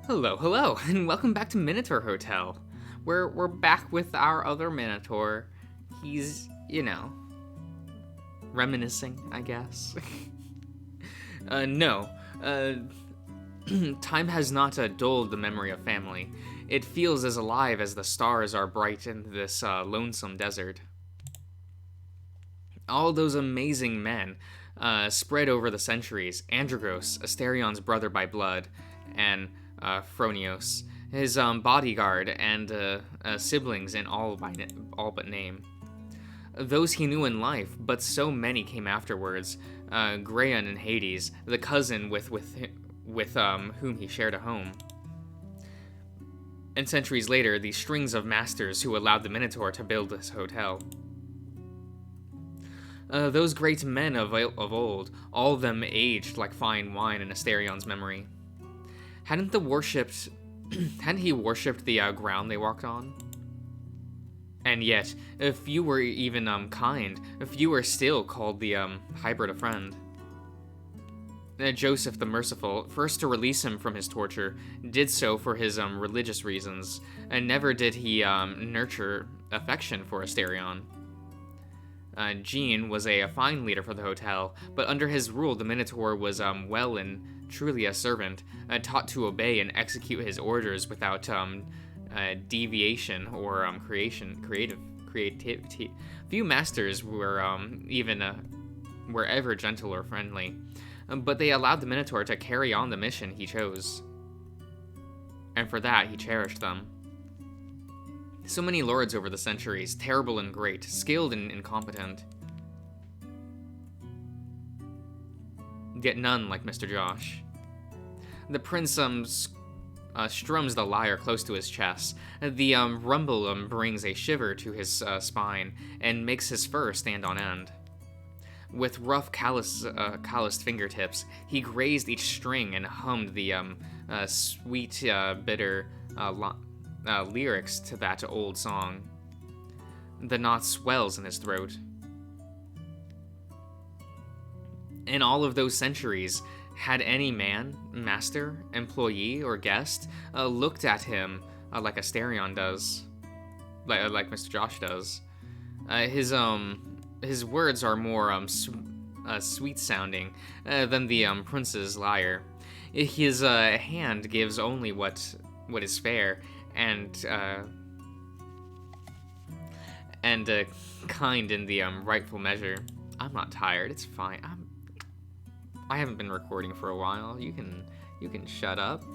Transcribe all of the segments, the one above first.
Hello, hello, and welcome back to Minotaur Hotel. We're back with our other Minotaur. He's, reminiscing, I guess. No. Time has not dulled the memory of family. It feels as alive as the stars are bright in this lonesome desert. All those amazing men, spread over the centuries, Androgos, Asterion's brother by blood, and Phronios, his bodyguard, and siblings in all but name. Those he knew in life, but so many came afterwards. Graeon and Hades, the cousin with whom he shared a home. And centuries later, the strings of masters who allowed the Minotaur to build this hotel. Those great men of old, all of them aged like fine wine in Asterion's memory. Hadn't he worshipped the ground they walked on? And yet, few were even kind, few were still called the hybrid a friend. Joseph the Merciful, first to release him from his torture, did so for his religious reasons, and never did he nurture affection for Asterion. Jean was a fine leader for the hotel, but under his rule the Minotaur was well and truly a servant, taught to obey and execute his orders without deviation or creativity. Few masters were ever gentle or friendly, but they allowed the Minotaur to carry on the mission he chose, and for that he cherished them. So many lords over the centuries, terrible and great, skilled and incompetent. Yet none like Mr. Josh. The prince strums the lyre close to his chest. The rumble brings a shiver to his spine and makes his fur stand on end. With rough, calloused fingertips, he grazed each string and hummed the sweet, bitter lyrics to that old song. The knot swells in his throat. In all of those centuries, had any man, master, employee, or guest looked at him like Asterion does, like Mr. Josh does, his words are more sweet-sounding than the prince's lyre. His hand gives only what is fair, and kind in the rightful measure. I'm not tired. It's fine. I haven't been recording for a while. You can shut up.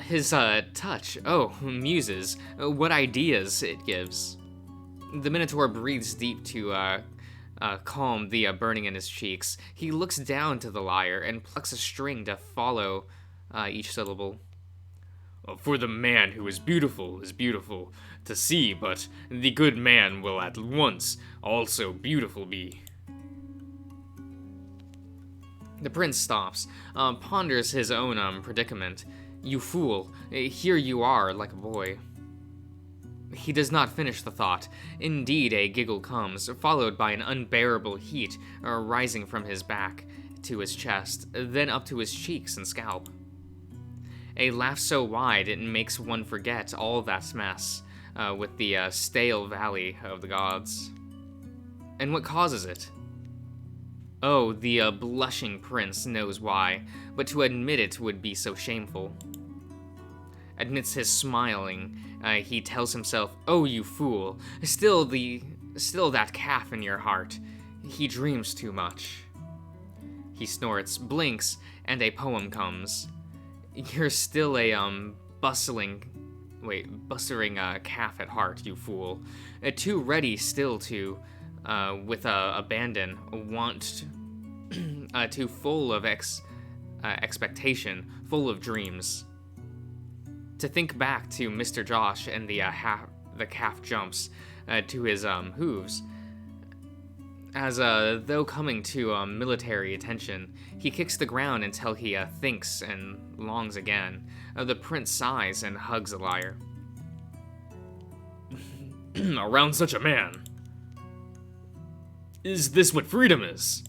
His touch. Oh, muses. What ideas it gives. The Minotaur breathes deep to calm the burning in his cheeks. He looks down to the lyre and plucks a string to follow each syllable. For the man who is beautiful to see, but the good man will at once also beautiful be. The prince stops, ponders his own predicament. You fool, here you are like a boy. He does not finish the thought. Indeed, a giggle comes, followed by an unbearable heat rising from his back to his chest, then up to his cheeks and scalp. A laugh so wide it makes one forget all that mess with the stale valley of the gods. And what causes it? Oh, the blushing prince knows why, but to admit it would be so shameful. Amidst his smiling, he tells himself, "Oh, you fool! Still that calf in your heart. He dreams too much." He snorts, blinks, and a poem comes. You're still a bustling calf at heart, you fool. Too ready still to, with abandon, want too full of expectation, full of dreams. To think back to Mr. Josh and the calf jumps to his hooves. As though coming to military attention, he kicks the ground until he thinks and longs again. The prince sighs and hugs the lyre. Around such a man. Is this what freedom is?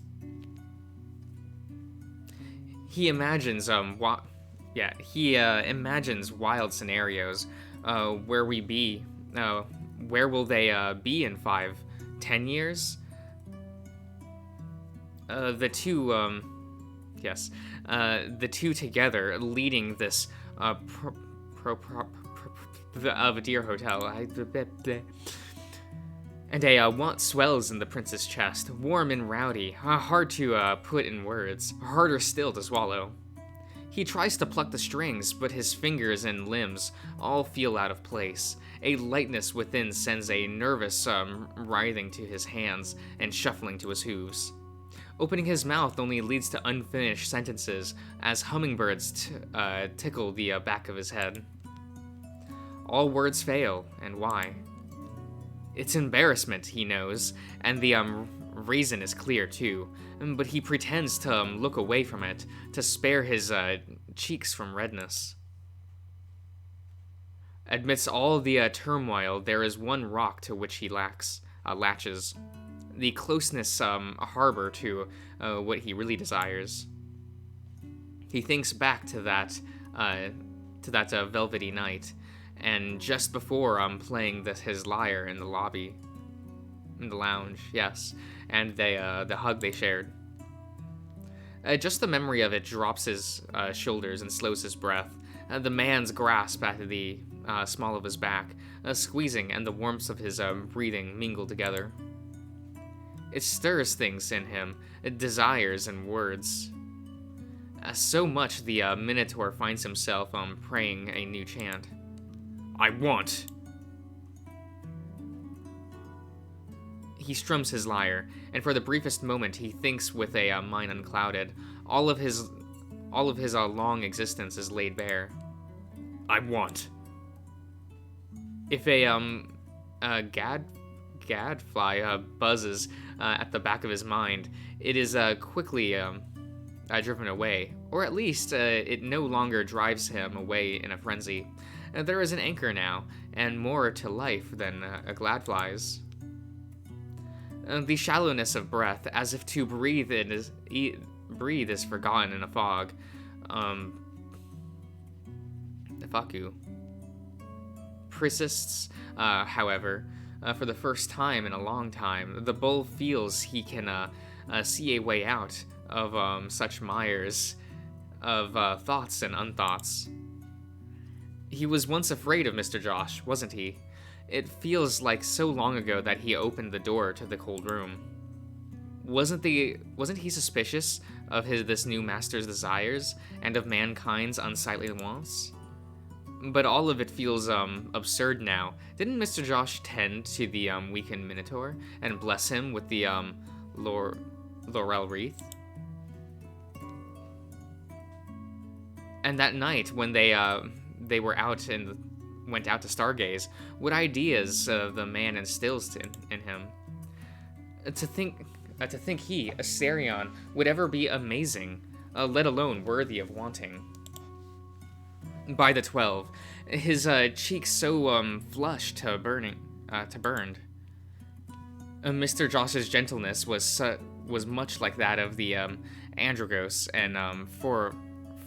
He imagines Yeah, he imagines wild scenarios. Where we be? Where will they be in 5, 10 years? The two, yes, the two together leading this of a deer hotel. And a want swells in the prince's chest, warm and rowdy, hard to put in words, harder still to swallow. He tries to pluck the strings, but his fingers and limbs all feel out of place. A lightness within sends a nervous writhing to his hands and shuffling to his hooves. Opening his mouth only leads to unfinished sentences as hummingbirds tickle the back of his head. All words fail, and why? It's embarrassment, he knows, and the reason is clear too, but he pretends to look away from it, to spare his cheeks from redness. Amidst all the turmoil, there is one rock to which he latches. The closeness harbor to what he really desires. He thinks back to that velvety night, and just before playing his lyre in the lobby, in the lounge, yes, and the hug they shared. Just the memory of it drops his shoulders and slows his breath. The man's grasp at the small of his back, squeezing, and the warmth of his breathing mingle together. It stirs things in him, desires and words. So much the Minotaur finds himself praying a new chant. I want. He strums his lyre, and for the briefest moment he thinks with a mind unclouded. All of his long existence is laid bare. I want. If a gadfly buzzes at the back of his mind, it is quickly driven away, or at least it no longer drives him away in a frenzy. There is an anchor now, and more to life than a gladfly's. The shallowness of breath, as if to breathe is forgotten in a fog. Faku persists, however, for the first time in a long time. The bull feels he can see a way out of such mires of thoughts and unthoughts. He was once afraid of Mr. Josh, wasn't he? It feels like so long ago that he opened the door to the cold room. Wasn't he suspicious of this new master's desires and of mankind's unsightly wants? But all of it feels absurd now. Didn't Mr. Josh tend to the weakened Minotaur and bless him with the laurel wreath? And that night when they were out and went out to stargaze, what ideas the man instills in him? To think he, Asterion, would ever be amazing, let alone worthy of wanting. By the 12, his cheeks so flushed to burned. Mr. Josh's gentleness was much like that of the Androgos and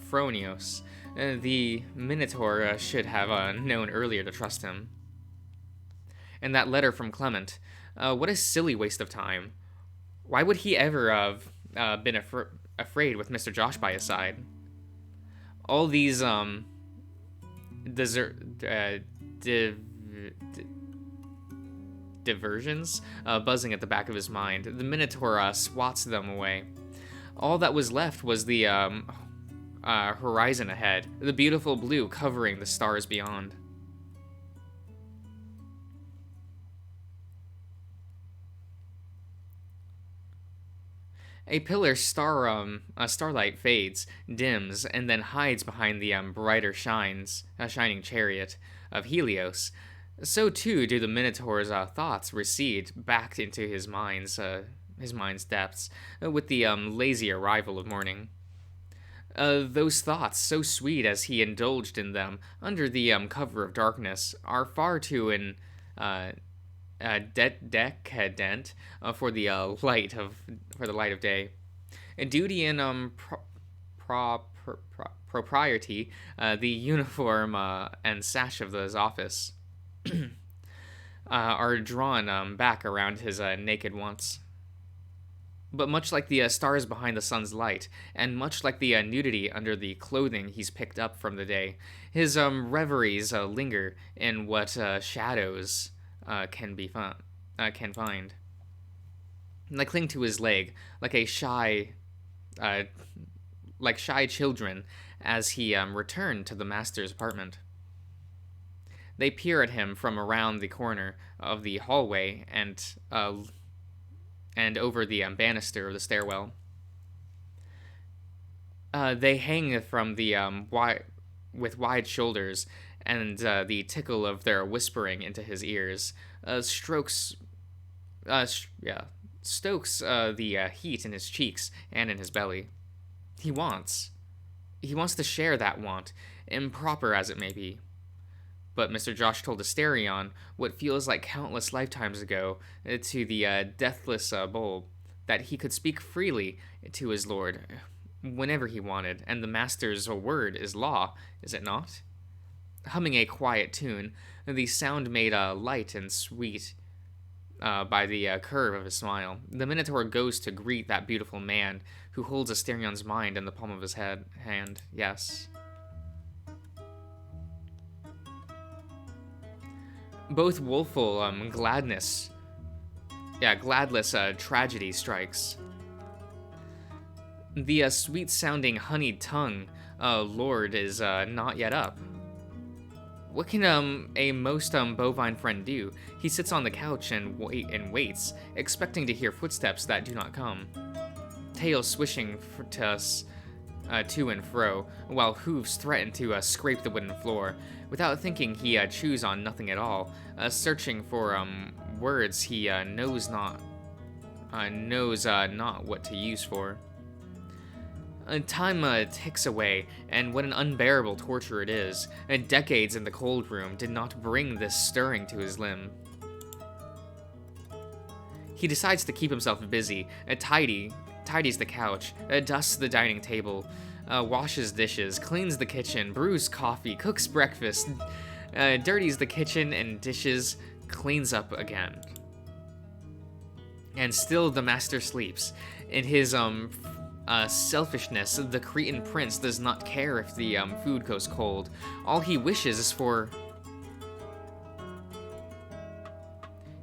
Phronios. The Minotaur should have known earlier to trust him. And that letter from Clement, what a silly waste of time. Why would he ever have been afraid with Mr. Josh by his side? All these diversions buzzing at the back of his mind, the Minotaur swats them away. All that was left was the horizon ahead, the beautiful blue covering the stars beyond. A pillar starlight fades, dims, and then hides behind the brighter shining chariot of Helios. So too do the Minotaur's thoughts recede back into his mind's depths with the lazy arrival of morning. Those thoughts, so sweet as he indulged in them under the cover of darkness, are far too decadent for the light of day. Duty and propriety, the uniform and sash of his office are drawn back around his naked wants. But much like the stars behind the sun's light, and much like the nudity under the clothing he's picked up from the day, his reveries linger in what shadows can find. And they cling to his leg like uh, shy children as he returned to the master's apartment. They peer at him from around the corner of the hallway and over the banister of the stairwell. They hang from the with wide shoulders, and the tickle of their whispering into his ears stokes the heat in his cheeks and in his belly. He wants to share that want, improper as it may be. But Mr. Josh told Asterion what feels like countless lifetimes ago to the deathless bulb, that he could speak freely to his lord whenever he wanted, and the master's word is law, is it not? Humming a quiet tune, the sound made light and sweet by the curve of his smile, the Minotaur goes to greet that beautiful man who holds Asterion's mind in the palm of his hand. Yes. Both woeful gladless tragedy strikes. The sweet-sounding honeyed tongue, lord, is not yet up. What can a most bovine friend do? He sits on the couch and waits, expecting to hear footsteps that do not come. Tails swishing to and fro, while hooves threaten to scrape the wooden floor. Without thinking, he chews on nothing at all, searching for words he knows not what to use for. Time ticks away, and what an unbearable torture it is. Decades in the cold room did not bring this stirring to his limb. He decides to keep himself busy, tidies the couch, dusts the dining table, washes dishes, cleans the kitchen, brews coffee, cooks breakfast, dirties the kitchen and dishes, cleans up again. And still the master sleeps. In his selfishness, the Cretan prince does not care if the food goes cold. All he wishes is for...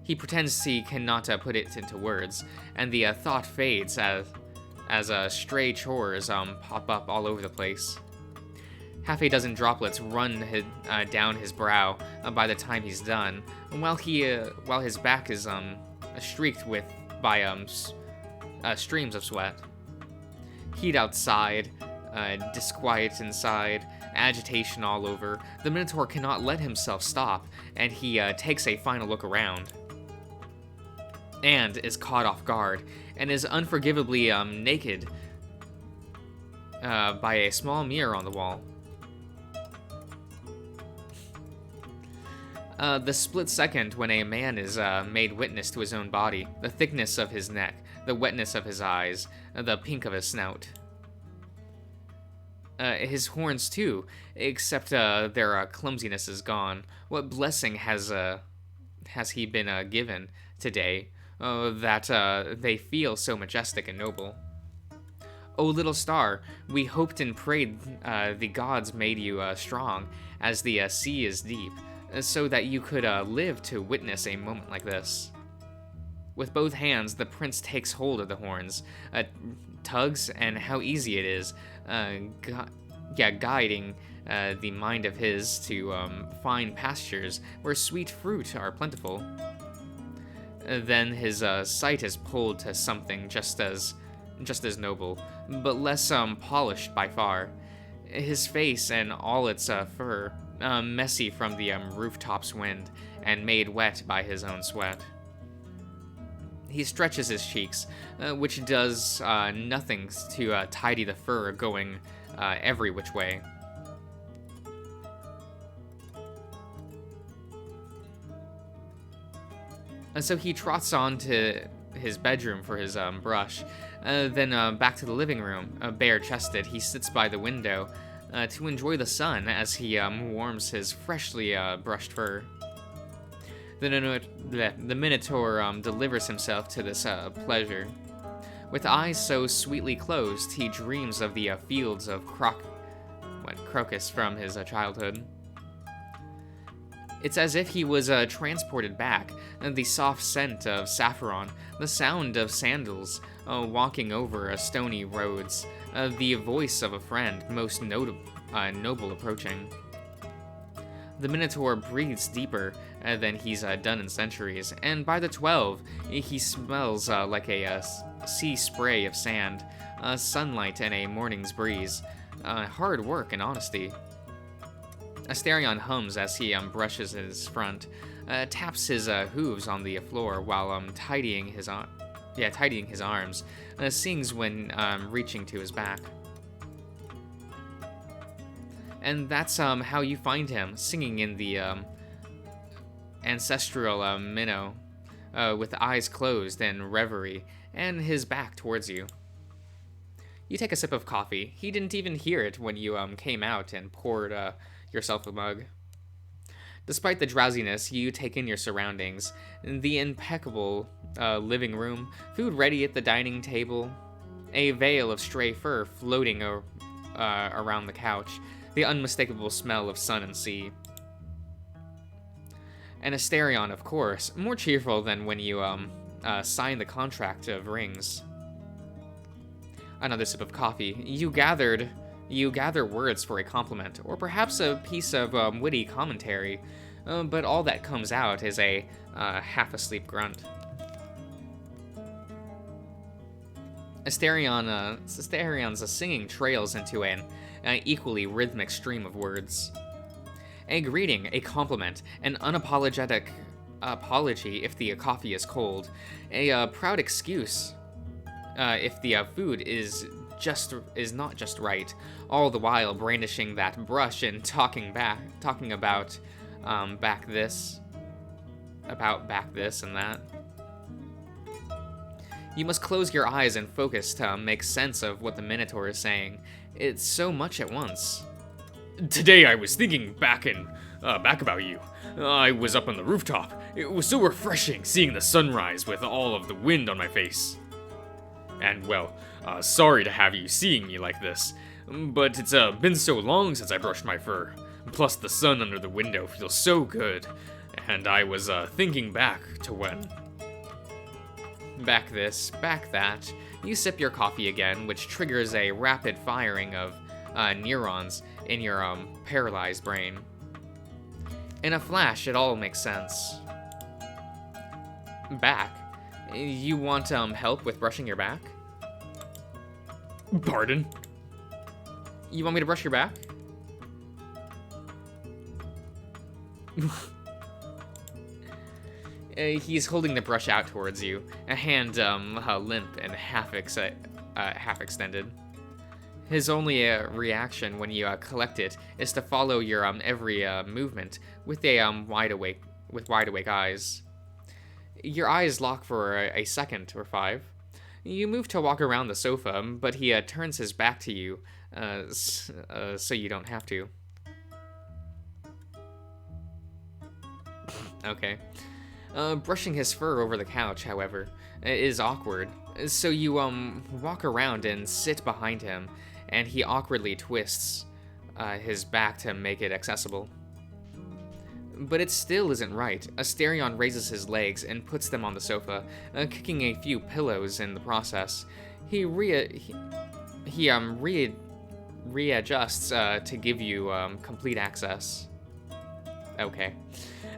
He pretends he cannot put it into words, and the thought fades as stray chores pop up all over the place. Half a dozen droplets run down his brow by the time he's done, while his back is streaked by streams of sweat. Heat outside, disquiet inside, agitation all over. The Minotaur cannot let himself stop, and he takes a final look around. And is caught off guard, and is unforgivably naked by a small mirror on the wall. The split second when a man is made witness to his own body, the thickness of his neck, the wetness of his eyes, the pink of his snout. His horns too, except their clumsiness is gone. What blessing has he been given today, that they feel so majestic and noble? O little star, we hoped and prayed the gods made you strong, as the sea is deep, so that you could live to witness a moment like this. With both hands, the prince takes hold of the horns, tugs, and how easy it is, guiding the mind of his to fine pastures where sweet fruit are plentiful. Then his sight is pulled to something just as noble, but less polished by far. His face and all its fur, messy from the rooftop's wind and made wet by his own sweat. He stretches his cheeks, which does nothing to tidy the fur going every which way. And so he trots on to his bedroom for his brush. Then back to the living room. Bare-chested, he sits by the window to enjoy the sun as he warms his freshly brushed fur. The Minotaur delivers himself to this pleasure. With eyes so sweetly closed, he dreams of the fields of crocus from his childhood. It's as if he was transported back, the soft scent of saffron, the sound of sandals walking over stony roads, the voice of a friend most noble approaching. The Minotaur breathes deeper than he's done in centuries, and by the 12, he smells like a sea spray of sand, sunlight and a morning's breeze, hard work and honesty. Asterion hums as he brushes his front, taps his hooves on the floor while tidying his arms, sings when reaching to his back. And that's how you find him, singing in the ancestral minnow, with eyes closed in reverie, and his back towards you. You take a sip of coffee. He didn't even hear it when you came out and poured yourself a mug. Despite the drowsiness, you take in your surroundings. The impeccable living room, food ready at the dining table, a veil of stray fur floating around the couch, the unmistakable smell of sun and sea. And Asterion, of course, more cheerful than when you signed the contract of rings. Another sip of coffee. You gather words for a compliment, or perhaps a piece of witty commentary, but all that comes out is a half-asleep grunt. Asterion's singing trails into an equally rhythmic stream of words. A greeting, a compliment, an unapologetic apology if the coffee is cold, a proud excuse if the food is not just right, all the while brandishing that brush and talking about back this and that. You must close your eyes and focus to make sense of what the Minotaur is saying. It's so much at once. Today I was thinking back about you. I was up on the rooftop. It was so refreshing seeing the sunrise with all of the wind on my face. And well, sorry to have you seeing me like this, but it's been so long since I brushed my fur. Plus the sun under the window feels so good, and I was thinking back to when. Back this, back that. You sip your coffee again, which triggers a rapid firing of neurons in your paralyzed brain. In a flash, it all makes sense. Back. You want help with brushing your back? Pardon? You want me to brush your back? He's holding the brush out towards you, a hand limp and half extended. His only reaction when you collect it is to follow your every movement with wide awake eyes. Your eyes lock for a second or 5. You move to walk around the sofa, but he turns his back to you, so you don't have to. Okay. Brushing his fur over the couch, however, is awkward, so you walk around and sit behind him, and he awkwardly twists his back to make it accessible. But it still isn't right. Asterion raises his legs and puts them on the sofa, kicking a few pillows in the process. He readjusts to give you complete access. Okay.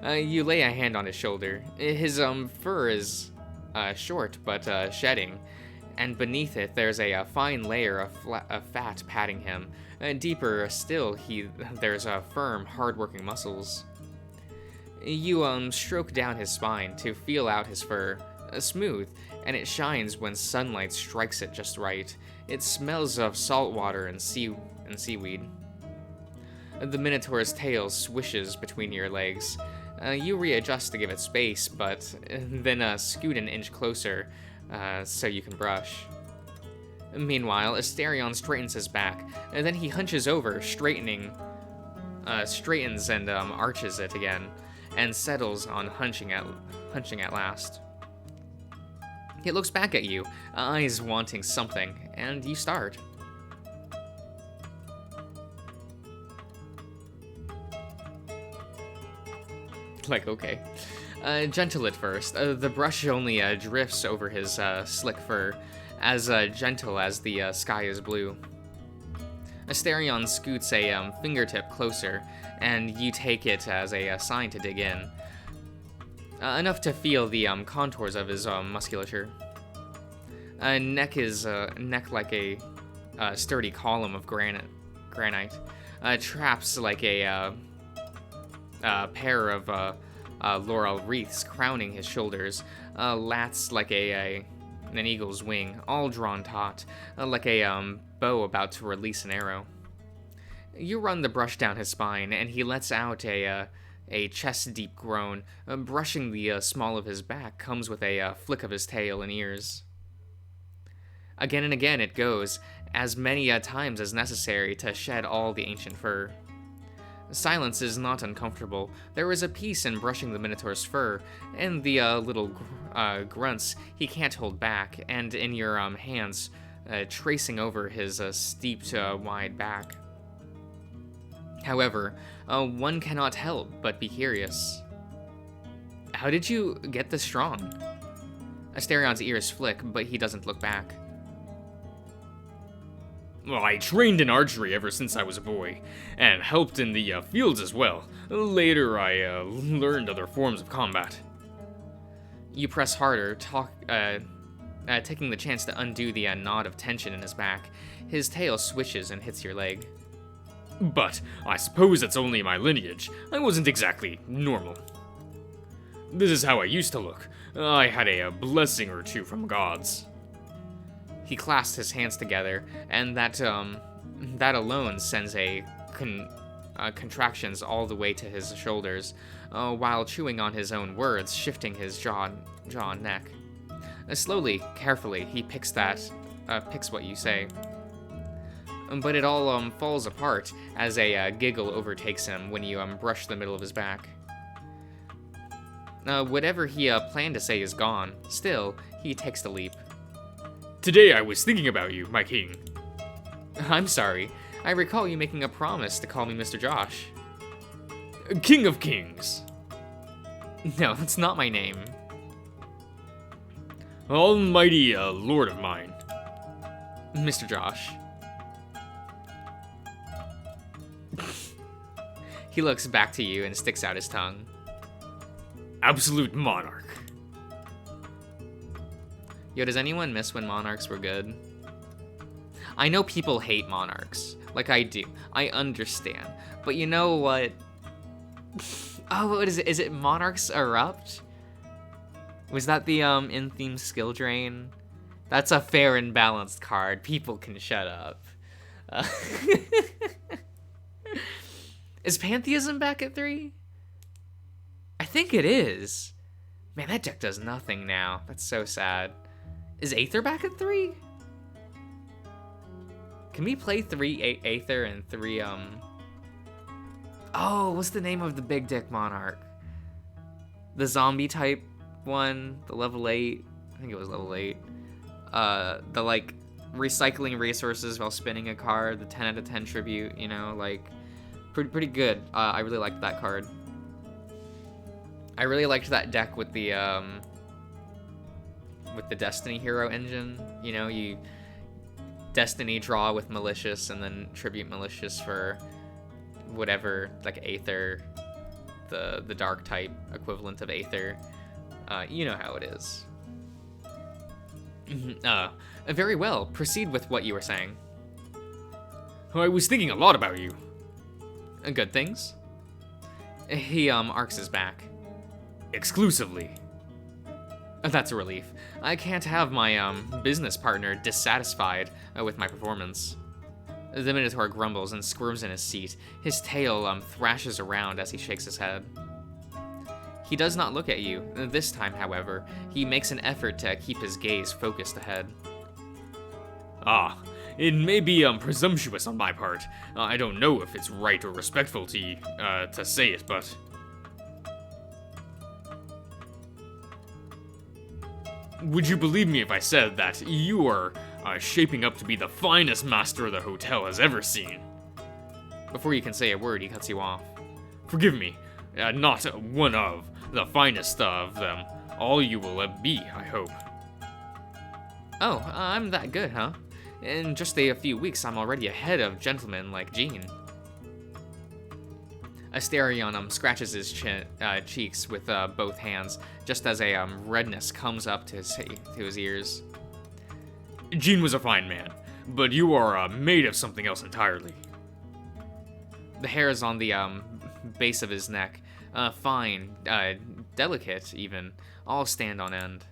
You lay a hand on his shoulder. His fur is short but shedding, and beneath it there's a fine layer of fat padding him. Deeper still, there's firm, hard-working muscles. You stroke down his spine to feel out his fur, smooth, and it shines when sunlight strikes it just right. It smells of salt water and seaweed. The Minotaur's tail swishes between your legs. You readjust to give it space, but then scoot an inch closer so you can brush. Meanwhile, Asterion straightens his back, and then he hunches over, straightens and arches it again, and settles on hunching at last. He looks back at you, eyes wanting something, and you start. Like, okay. Gentle at first. The brush only drifts over his slick fur, as gentle as the sky is blue. Asterion scoots a fingertip closer, and you take it as a sign to dig in. Enough to feel the contours of his musculature. Neck like a sturdy column of granite. Traps like a pair of laurel wreaths crowning his shoulders. Lats like an eagle's wing, all drawn taut, like a bow about to release an arrow. You run the brush down his spine, and he lets out a chest-deep groan. Brushing the small of his back comes with a flick of his tail and ears. Again and again it goes, as many times as necessary to shed all the ancient fur. Silence is not uncomfortable. There is a peace in brushing the Minotaur's fur, and the little grunts he can't hold back, and in your hands tracing over his steeped, wide back. However, one cannot help but be curious. How did you get this strong? Asterion's ears flick, but he doesn't look back. Well, I trained in archery ever since I was a boy, and helped in the fields as well. Later, I learned other forms of combat. You press harder, taking the chance to undo the knot of tension in his back. His tail swishes and hits your leg. But I suppose it's only my lineage. I wasn't exactly normal. This is how I used to look. I had a blessing or two from gods. He clasps his hands together, and that alone sends contractions all the way to his shoulders, while chewing on his own words, shifting his jaw and neck. Slowly, carefully, he picks what you say. But it all falls apart as a giggle overtakes him when you brush the middle of his back. Whatever he planned to say is gone. Still, he takes the leap. Today I was thinking about you, my king. I'm sorry. I recall you making a promise to call me Mr. Josh. King of Kings. No, that's not my name. Almighty lord of mine. Mr. Josh. He looks back to you and sticks out his tongue. Absolute monarch. Yo, does anyone miss when monarchs were good? I know people hate monarchs. Like, I do. I understand. But you know what? Oh, what is it? Is it Monarchs Erupt? Was that the in-theme skill drain? That's a fair and balanced card. People can shut up. Is Pantheism back at 3? I think it is. Man, that deck does nothing now. That's so sad. Is Aether back at 3? Can we play 3 Aether and 3, Oh, what's the name of the big dick monarch? The zombie type one, the level 8. I think it was level 8. The, like, recycling resources while spinning a card, the 10 out of 10 tribute, you know, like, pretty good. I really liked that card. I really liked that deck with the Destiny Hero engine. You know, you Destiny draw with Malicious and then tribute Malicious for whatever, like Aether, the dark type equivalent of Aether. You know how it is. Very well. Proceed with what you were saying. I was thinking a lot about you. Good things? He arcs his back. Exclusively. That's a relief. I can't have my business partner dissatisfied with my performance. The Minotaur grumbles and squirms in his seat. His tail thrashes around as he shakes his head. He does not look at you. This time, however, he makes an effort to keep his gaze focused ahead. Ah, it may be presumptuous on my part. I don't know if it's right or respectful to you, to say it, but would you believe me if I said that you are shaping up to be the finest master the hotel has ever seen? Before you can say a word, he cuts you off. Forgive me, not one of the finest of them. All you will be, I hope. Oh, I'm that good, huh? In just a few weeks, I'm already ahead of gentlemen like Jean. Asterion scratches his cheeks with both hands, just as a redness comes up to his ears. Jean was a fine man, but you are made of something else entirely. The hairs on the base of his neck, fine, delicate even, all stand on end.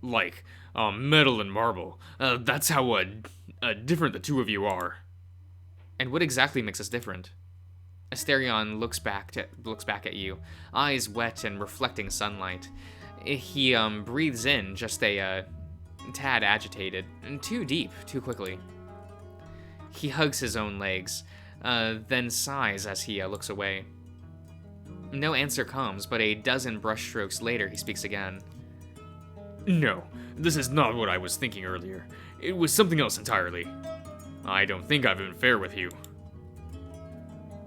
Like metal and marble. That's how different the two of you are. And what exactly makes us different? Asterion looks back at you, eyes wet and reflecting sunlight. He breathes in, just a tad agitated, too deep, too quickly. He hugs his own legs, then sighs as he looks away. No answer comes, but a dozen brushstrokes later, he speaks again. No, this is not what I was thinking earlier. It was something else entirely. I don't think I've been fair with you.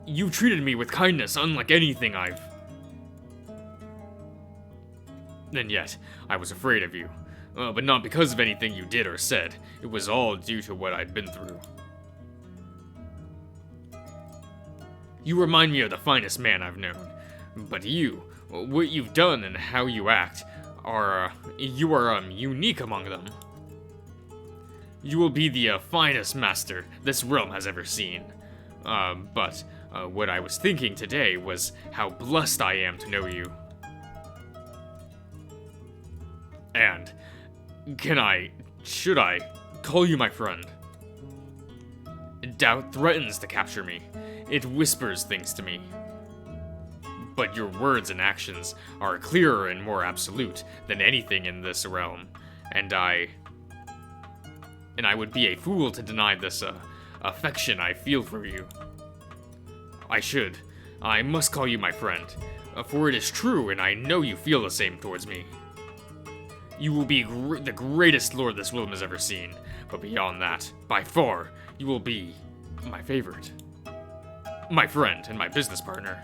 You treated me with kindness unlike anything I've... And yet, I was afraid of you. But not because of anything you did or said. It was all due to what I'd been through. You remind me of the finest man I've known. But you, what you've done and how you act, you are unique among them. You will be the finest master this realm has ever seen. But what I was thinking today was how blessed I am to know you. And should I call you my friend? Doubt threatens to capture me. It whispers things to me. But your words and actions are clearer and more absolute than anything in this realm, and I would be a fool to deny this affection I feel for you. I must call you my friend, for it is true and I know you feel the same towards me. You will be the greatest lord this realm has ever seen, but beyond that, by far, you will be my favorite. My friend and my business partner.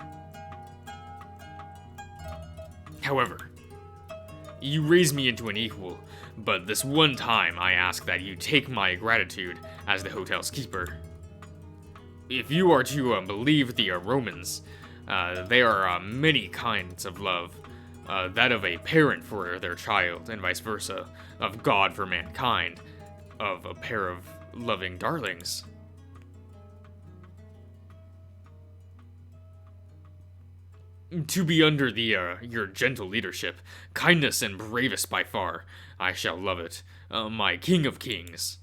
However, you raise me into an equal, but this one time I ask that you take my gratitude as the hotel's keeper. If you are to believe the Romans, there are many kinds of love. That of a parent for their child, and vice versa, of God for mankind, of a pair of loving darlings. To be under your gentle leadership, kindness and bravest by far, I shall love it, my king of kings.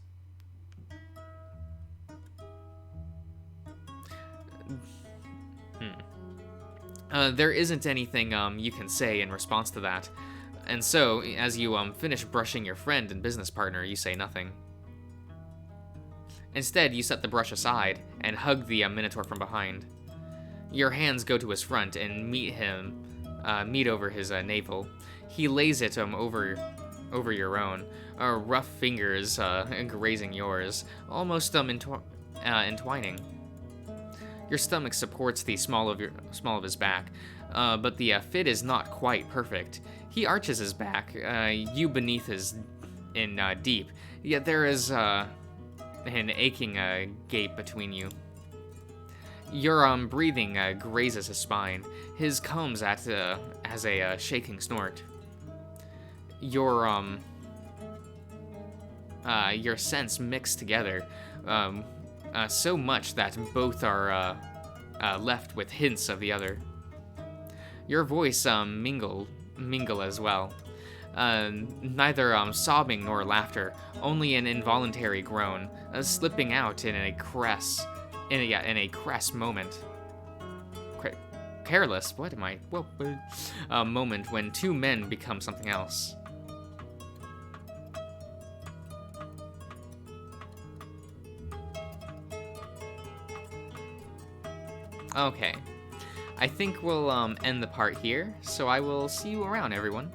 There isn't anything you can say in response to that, and so, as you finish brushing your friend and business partner, you say nothing. Instead, you set the brush aside and hug the Minotaur from behind. Your hands go to his front and meet over his navel. He lays it over your own, rough fingers grazing yours, almost entwining. Your stomach supports the small of his back, but the fit is not quite perfect. He arches his back, you beneath in deep, yet there is an aching gap between you. Your breathing grazes his spine. His comes as a shaking snort. Your scents mix together so much that both are left with hints of the other. Your voice mingle as well. Neither sobbing nor laughter, only an involuntary groan, slipping out in a crest moment. careless. What am I? Well, a moment when two men become something else. Okay. I think we'll end the part here, so I will see you around, everyone.